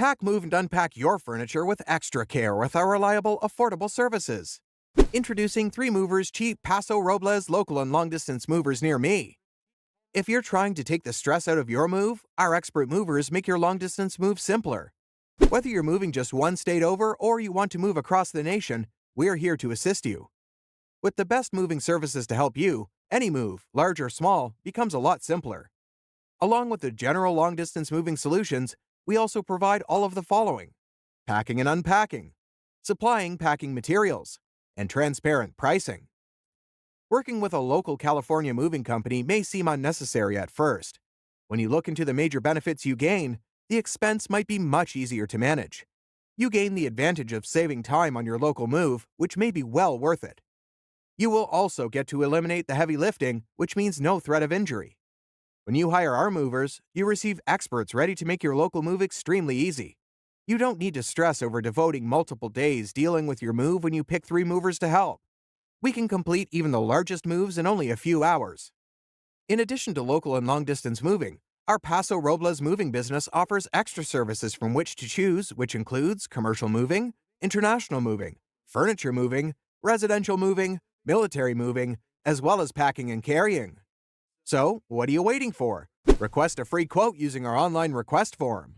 Pack, move, and unpack your furniture with extra care with our reliable, affordable services. Introducing 3 Movers Cheap Paso Robles local and long-distance movers near me. If you're trying to take the stress out of your move, our expert movers make your long-distance move simpler. Whether you're moving just one state over or you want to move across the nation, we're here to assist you. With the best moving services to help you, any move, large or small, becomes a lot simpler. Along with the general long-distance moving solutions, we also provide all of the following: packing and unpacking, supplying packing materials, and transparent pricing. Working with a local California moving company may seem unnecessary at first. When you look into the major benefits you gain, the expense might be much easier to manage. You gain the advantage of saving time on your local move, which may be well worth it. You will also get to eliminate the heavy lifting, which means no threat of injury. When you hire our movers, you receive experts ready to make your local move extremely easy. You don't need to stress over devoting multiple days dealing with your move when you pick 3 movers to help. We can complete even the largest moves in only a few hours. In addition to local and long-distance moving, our Paso Robles moving business offers extra services from which to choose, which includes commercial moving, international moving, furniture moving, residential moving, military moving, as well as packing and carrying. So, what are you waiting for? Request a free quote using our online request form.